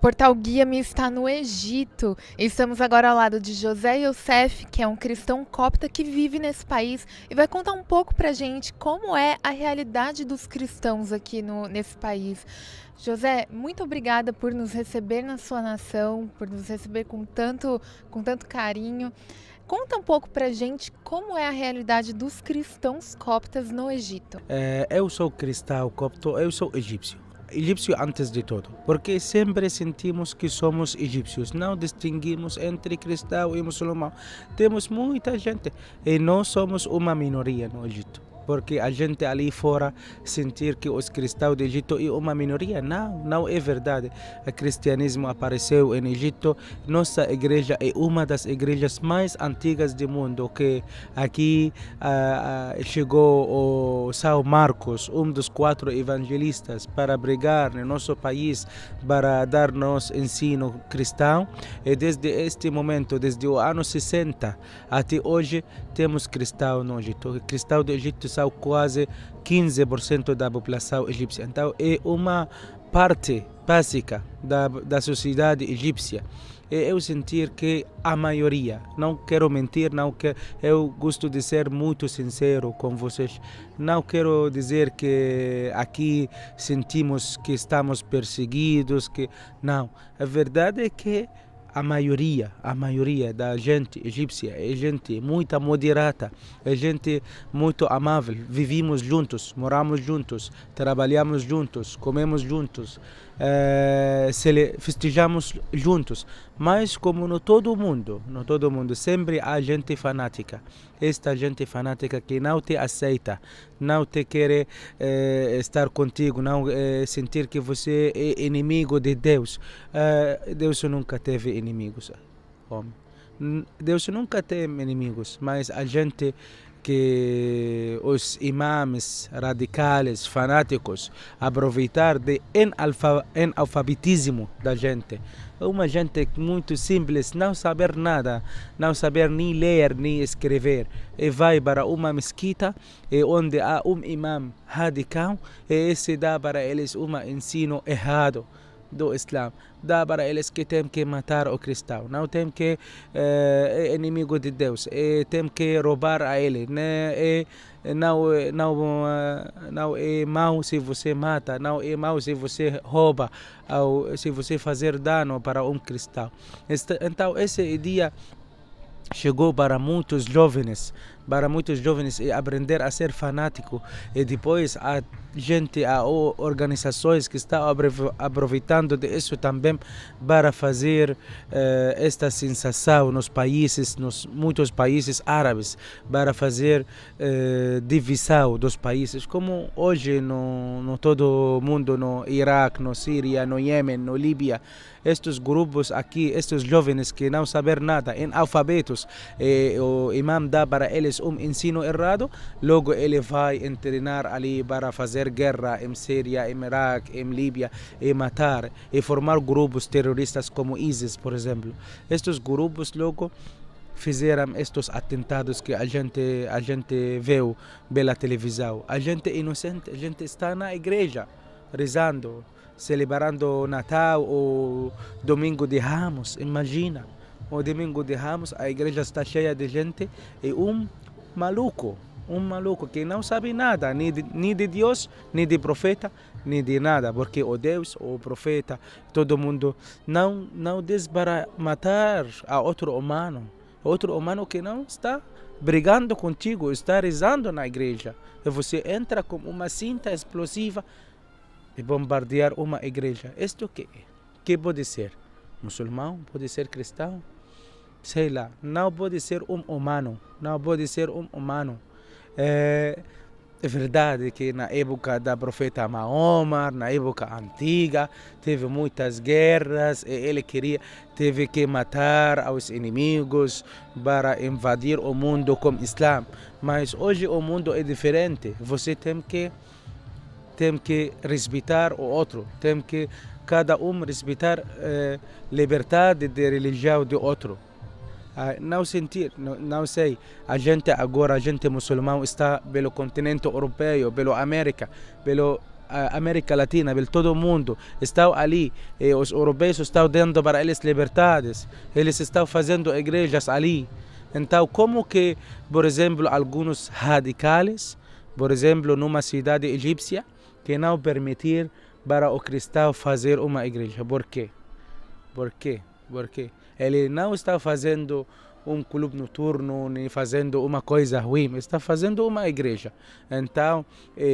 Portal Guia-me está no Egito. Estamos agora ao lado de José Youssef, que é um cristão copta que vive nesse país e vai contar um pouco pra gente como é a realidade dos cristãos aqui nesse país. José, muito obrigada por nos receber na sua nação, por nos receber com tanto carinho. Conta um pouco pra gente como é a realidade dos cristãos coptas no Egito. Eu sou cristão copto, eu sou egípcio. Egípcio antes de tudo, porque sempre sentimos que somos egípcios, não distinguimos entre cristão e muçulmano. Temos muita gente e nós somos uma minoria no Egito. Porque a gente ali fora sentir que os cristãos do Egito é uma minoria. Não é verdade. O cristianismo apareceu no Egito. Nossa igreja é uma das igrejas mais antigas do mundo. Que aqui chegou o São Marcos, um dos 4 evangelistas, para pregar no nosso país, para dar-nos ensino cristão. E desde este momento, desde o ano 60 até hoje, temos cristãos no Egito. Cristãos do Egito são quase 15% da população egípcia. Então é uma parte básica da sociedade egípcia. E eu sentir que a maioria, não quero mentir, eu gosto de ser muito sincero com vocês. Não quero dizer que aqui sentimos que estamos perseguidos, não. A verdade é que a maioria da gente egípcia é gente muito moderada, é gente muito amável. Vivimos juntos, moramos juntos, trabalhamos juntos, comemos juntos, festejamos juntos. Mas como no todo mundo, sempre há gente fanática. Esta gente fanática que não te aceita, não te quer estar contigo, não sentir que você é inimigo de Deus. Deus nunca teve inimigos. Deus nunca tem inimigos, mas a gente que os imãs radicais, fanáticos, aproveitar de analfabetismo da gente. Uma gente muito simples, não saber nada, não saber nem ler nem escrever, e vai para uma mesquita onde há um imã radical e esse dá para eles um ensino errado do Islã. Dá para eles que tem que matar o cristão, não tem que é inimigo de Deus, tem que roubar a ele, né? Não é mau se você mata, não é mau se você rouba ou se você fazer dano para um cristão. Então essa ideia chegou para muitos jovens e aprender a ser fanático, e depois a organizações que estão aproveitando disso também para fazer esta sensação nos muitos países árabes, para fazer divisão dos países, como hoje no todo mundo, no Iraque, no Síria, no Iêmen, no Líbia. Estes grupos aqui, estes jovens que não sabem nada, analfabetos, o imã dá para eles ensino errado, logo ele vai treinar ali para fazer guerra em Síria, em Iraque, em Líbia, e matar, e formar grupos terroristas como ISIS, por exemplo. Estes grupos logo fizeram estes atentados que a gente viu pela televisão. A gente é inocente, a gente está na igreja, rezando, celebrando Natal ou Domingo de Ramos. Imagina, o Domingo de Ramos, a igreja está cheia de gente e um maluco que não sabe nada, nem de Deus, nem de profeta, nem de nada, porque o Deus, o profeta, todo mundo não diz para matar a outro humano que não está brigando contigo, está rezando na igreja, e você entra com uma cinta explosiva e bombardear uma igreja. Isto que pode ser? Muçulmano? Pode ser cristão? Sei lá, não pode ser um humano. É verdade que na época da profeta Mahoma, na época antiga, teve muitas guerras e ele teve que matar os inimigos para invadir o mundo com o Islã. Mas hoje o mundo é diferente. Você tem que respeitar o outro, tem que cada respeitar liberdade de religião do outro. Não sei, a gente muçulmano está pelo continente europeu, pela América, pela a América Latina, por todo o mundo, estão ali, e os europeus estão dando para eles liberdades, eles estão fazendo igrejas ali. Então, como que, por exemplo, alguns radicais, por exemplo, numa cidade egípcia, que não permitir para o cristão fazer uma igreja? Por quê? Por quê? Porque ele não está fazendo clube noturno, nem fazendo uma coisa ruim, está fazendo uma igreja. Então,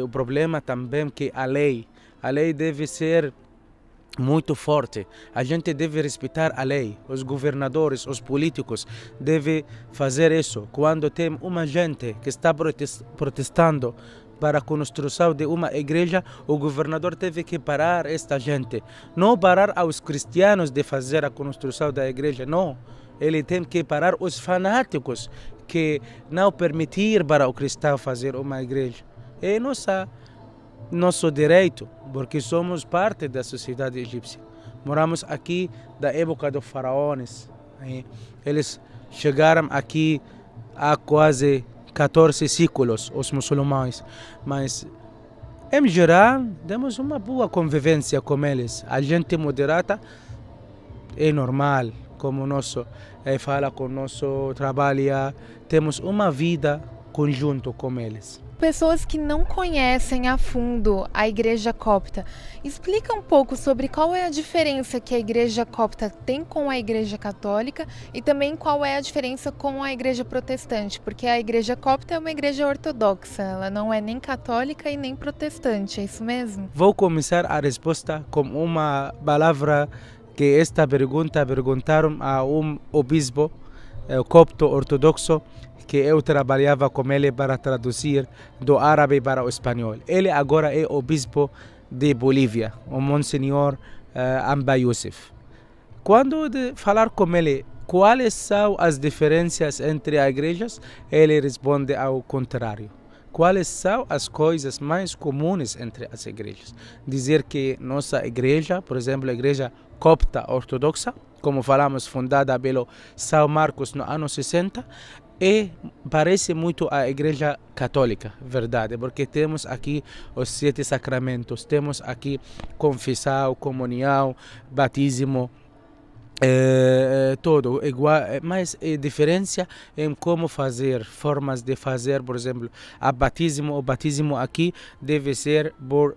o problema também é que a lei deve ser muito forte. A gente deve respeitar a lei. Os governadores, os políticos devem fazer isso. Quando tem uma gente que está protestando para a construção de uma igreja, o governador teve que parar esta gente. Não parar aos cristianos de fazer a construção da igreja, não. Ele tem que parar os fanáticos que não permitir para o cristão fazer uma igreja. É nosso direito, porque somos parte da sociedade egípcia. Moramos aqui da época dos faraós. Eles chegaram aqui há quase 14 séculos, os muçulmanos. Mas, em geral, temos uma boa convivência com eles. A gente moderada é normal, como nosso fala com nosso trabalha, temos uma vida conjunto com eles. Pessoas que não conhecem a fundo a Igreja Copta, explica um pouco sobre qual é a diferença que a Igreja Copta tem com a Igreja Católica e também qual é a diferença com a Igreja Protestante, porque a Igreja Copta é uma igreja ortodoxa, ela não é nem católica e nem protestante, é isso mesmo? Vou começar a resposta com uma palavra que esta pergunta perguntaram a obispo copto ortodoxo, que eu trabalhava com ele para traduzir do árabe para o espanhol. Ele agora é obispo de Bolívia, o Monsenhor Amba Youssef. Quando falar com ele quais são as diferenças entre as igrejas, ele responde ao contrário. Quais são as coisas mais comuns entre as igrejas? Dizer que nossa igreja, por exemplo, a igreja copta ortodoxa, como falamos, fundada pelo São Marcos no ano 60, parece muito a igreja católica, verdade, porque temos aqui os 7 sacramentos, temos aqui confissão, comunhão, batismo, todo igual, mas a diferença em como fazer, formas de fazer, por exemplo, o batismo aqui deve ser por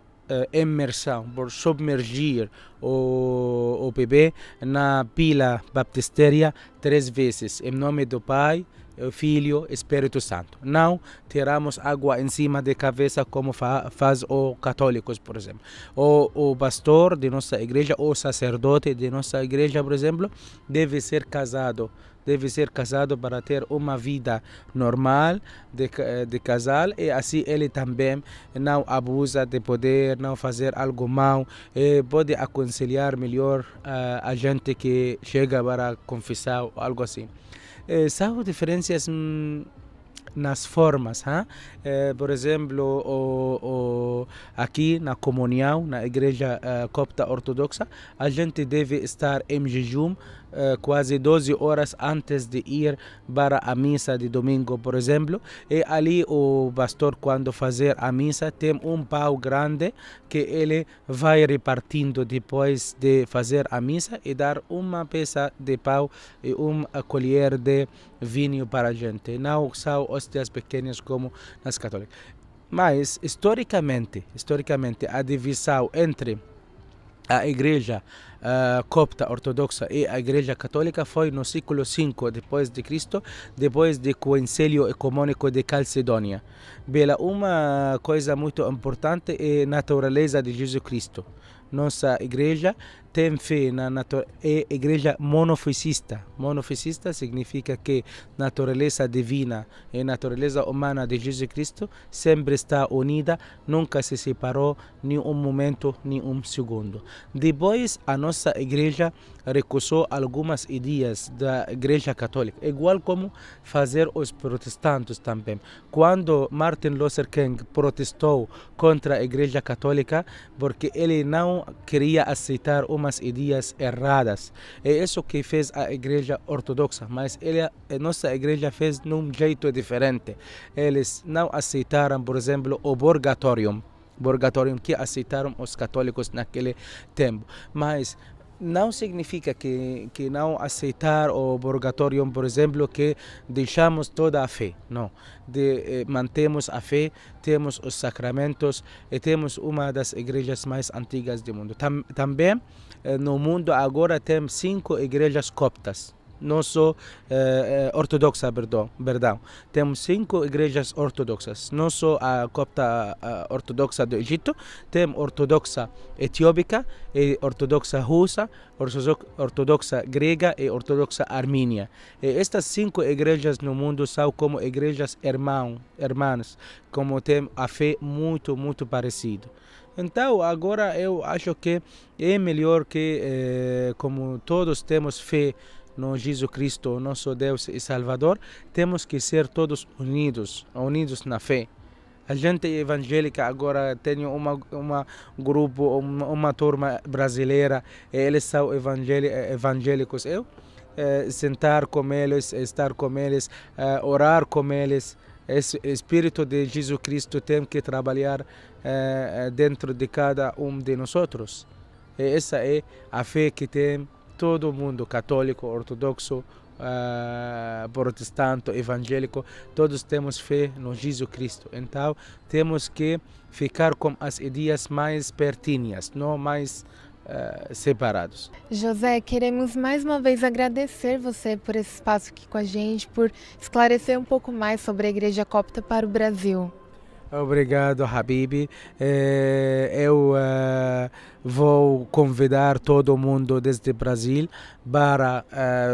imersão, por submergir o bebê na pila baptistéria 3 vezes, em nome do Pai, Filho, Espírito Santo. Não tiramos água em cima da cabeça como faz os católicos, por exemplo. O pastor de nossa igreja, ou o sacerdote de nossa igreja, por exemplo, deve ser casado para ter uma vida normal de casal, e assim ele também não abusa de poder, não fazer algo mal, e pode aconselhar melhor a gente que chega para confissar, algo assim. São diferenças nas formas, por exemplo, aqui na comunhão, na igreja copta ortodoxa, a gente deve estar em jejum quase 12 horas antes de ir para a missa de domingo, por exemplo, e ali o pastor, quando fazer a missa, tem um pão grande que ele vai repartindo depois de fazer a missa e dar uma peça de pão e uma colher de vinho para a gente. Não são hóstias pequenas como nas católicas. Mas, historicamente, a divisão entre a igreja copta ortodoxa e a igreja católica foi no século V depois de Cristo, depois do concílio ecumênico de Calcedônia. Pela uma coisa muito importante é a natureza de Jesus Cristo. Nossa igreja tem fé é igreja monofisista. Monofisista significa que a natureza divina e a natureza humana de Jesus Cristo sempre está unida, nunca se separou, nem um momento, nem um segundo. Depois, a nossa igreja recusou algumas ideias da igreja católica, igual como fazer os protestantes também. Quando Martin Luther King protestou contra a igreja católica, porque ele não queria aceitar umas ideias erradas. É isso que fez a igreja ortodoxa, mas a nossa igreja fez de um jeito diferente. Eles não aceitaram, por exemplo, o purgatório. purgatório que aceitaram os católicos naquele tempo. Mas não significa que não aceitar o purgatório, por exemplo, que deixamos toda a fé. Não. Mantemos a fé, temos os sacramentos e temos uma das igrejas mais antigas do mundo. Também no mundo agora tem 5 igrejas coptas. Não só ortodoxa, perdão. Temos 5 igrejas ortodoxas, não só a copta ortodoxa do Egito, temos ortodoxa etiópica, e ortodoxa russa, ortodoxa grega e ortodoxa armênia. E estas 5 igrejas no mundo são como igrejas irmãs, como tem a fé muito parecida. Então, agora eu acho que é melhor que, como todos temos fé no Jesus Cristo, nosso Deus e Salvador, temos que ser todos unidos na fé. A gente evangélica agora tem grupo, uma turma brasileira, eles são evangélicos. Eu sentar com eles, estar com eles, orar com eles. Esse Espírito de Jesus Cristo tem que trabalhar dentro de cada de nós. E essa é a fé que tem todo mundo, católico, ortodoxo, protestante, evangélico, todos temos fé no Jesus Cristo. Então, temos que ficar com as ideias mais pertinhas, não mais separados. José, queremos mais uma vez agradecer você por esse espaço aqui com a gente, por esclarecer um pouco mais sobre a Igreja Copta para o Brasil. Obrigado, Habibi. Eu vou convidar todo mundo desde Brasil para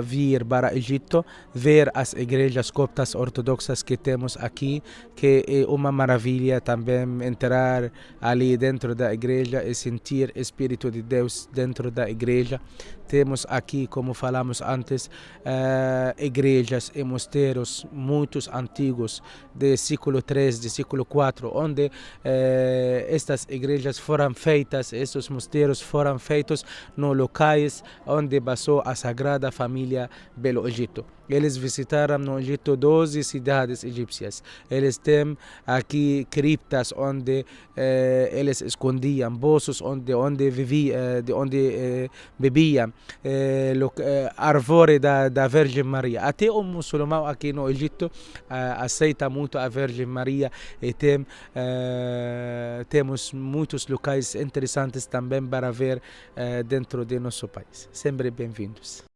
vir para Egito, ver as igrejas coptas ortodoxas que temos aqui, que é uma maravilha também entrar ali dentro da igreja e sentir o Espírito de Deus dentro da igreja. Temos aqui, como falamos antes, igrejas e mosteiros muito antigos, do século 3, do século 4, onde estas igrejas foram feitas, estes mosteiros foram feitos nos locais onde passou a Sagrada Família pelo Egito. Eles visitaram no Egito 12 cidades egípcias. Eles têm aqui criptas onde eles escondiam, poços onde viviam, de onde bebiam, árvore da Virgem Maria. Até o muçulmano aqui no Egito aceita muito a Virgem Maria e temos muitos locais interessantes também para ver dentro de nosso país. Sempre bem-vindos.